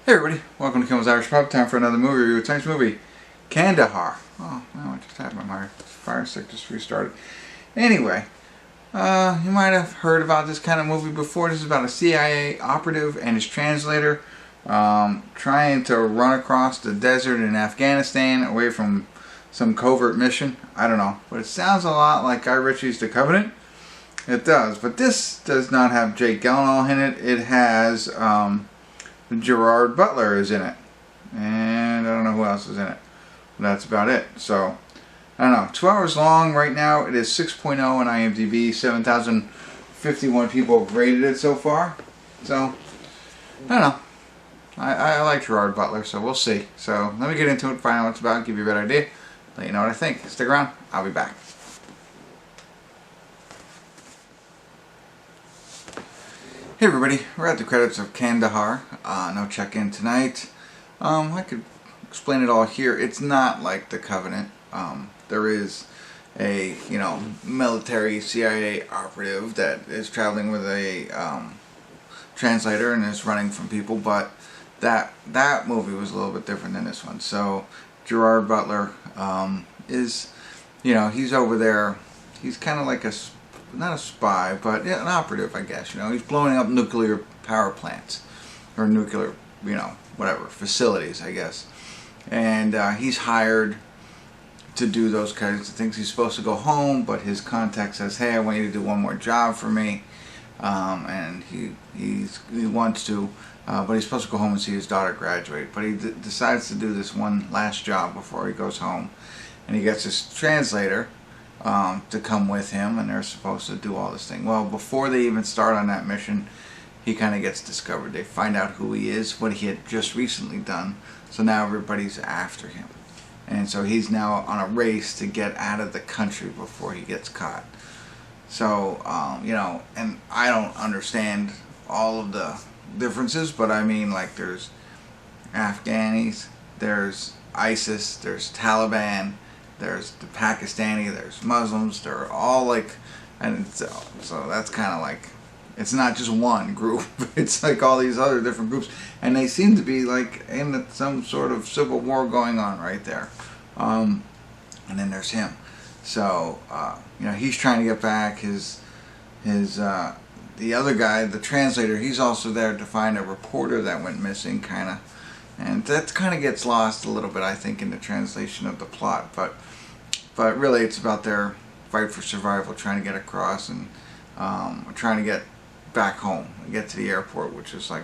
Hey everybody, welcome to Kimmel's Irish Pub. Time for another movie review. Tonight's movie, Kandahar. Oh, wow, I just had my fire stick just restarted. Anyway, you might have heard about this kind of movie before. This is about a CIA operative and his translator trying to run across the desert in Afghanistan away from some covert mission. I don't know, but it sounds a lot like Guy Ritchie's The Covenant. It does, but this does not have Jake Gyllenhaal in it. It has Gerard Butler is in it, and I don't know who else is in it. But that's about it. So I don't know. 2 hours long right now. It is 6.0 on IMDb. 7,051 people have rated it so far. So I don't know. I like Gerard Butler, so we'll see. So let me get into it, find out what it's about, give you a better idea, let you know what I think. Stick around. I'll be back. Hey everybody, we're at the credits of Kandahar. No check-in tonight. I could explain it all here. It's not like The Covenant. There is a, military CIA operative that is traveling with a translator and is running from people, but that movie was a little bit different than this one. So Gerard Butler is, he's over there. He's kind of like not a spy, but yeah, an operative, I guess. He's blowing up nuclear power plants or nuclear, whatever facilities, I guess. And he's hired to do those kinds of things. He's supposed to go home, but his contact says, "Hey, I want you to do one more job for me." And he wants to, but he's supposed to go home and see his daughter graduate. But he decides to do this one last job before he goes home, and he gets his translator to come with him, and they're supposed to do all this thing. Well, before they even start on that mission, he kind of gets discovered. They find out who he is, what he had just recently done, so now everybody's after him. And so he's now on a race to get out of the country before he gets caught. So, and I don't understand all of the differences, but I mean, like, there's Afghanis, there's ISIS, there's Taliban, there's the Pakistani, there's Muslims, they're all like, and so that's kind of like, it's not just one group, it's like all these other different groups, and they seem to be like in some sort of civil war going on right there. And then there's him. So, he's trying to get back the other guy, the translator, he's also there to find a reporter that went missing, kind of. And that kind of gets lost a little bit, I think, in the translation of the plot. But really, it's about their fight for survival, trying to get across and trying to get back home and get to the airport, which is like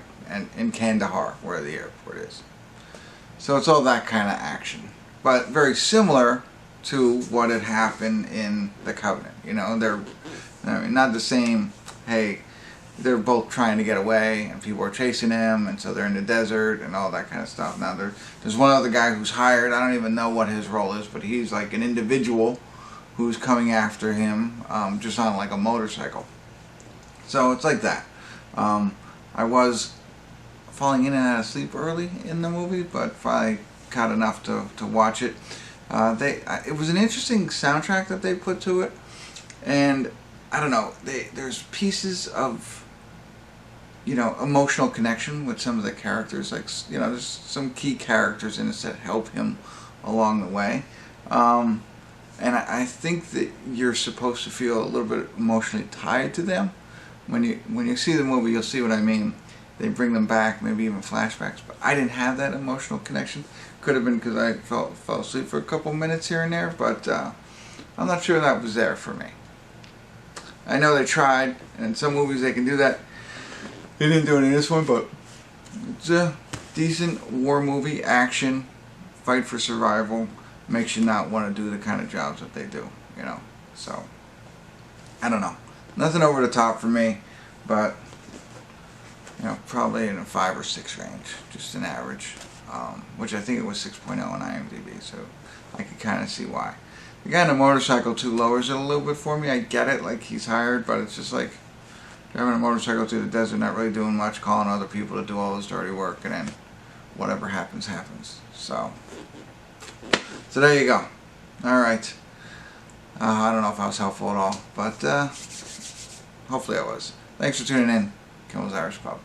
in Kandahar, where the airport is. So it's all that kind of action, but very similar to what had happened in The Covenant. They're not the same. Hey, they're both trying to get away, and people are chasing them, and so they're in the desert and all that kind of stuff. Now there's one other guy who's hired. I don't even know what his role is, but he's like an individual who's coming after him, just on like a motorcycle. So it's like that. I was falling in and out of sleep early in the movie, but finally caught enough to watch it. It was an interesting soundtrack that they put to it, and I don't know. There's pieces of emotional connection with some of the characters. Like, there's some key characters in this that help him along the way. And I think that you're supposed to feel a little bit emotionally tied to them. When you see the movie, you'll see what I mean. They bring them back, maybe even flashbacks. But I didn't have that emotional connection. Could have been because I fell asleep for a couple minutes here and there, but I'm not sure that was there for me. I know they tried, and in some movies they can do that. They didn't do it in this one, but it's a decent war movie, action, fight for survival. Makes you not want to do the kind of jobs that they do, So, I don't know. Nothing over the top for me, but, probably in a 5 or 6 range. Just an average, which I think it was 6.0 on IMDb, so I could kind of see why. The guy on the motorcycle too lowers it a little bit for me. I get it, like he's hired, but it's just like driving a motorcycle through the desert, not really doing much, calling other people to do all this dirty work, and then whatever happens, happens. So there you go. Alright. I don't know if I was helpful at all, but hopefully I was. Thanks for tuning in. Kimmel's Irish Pub.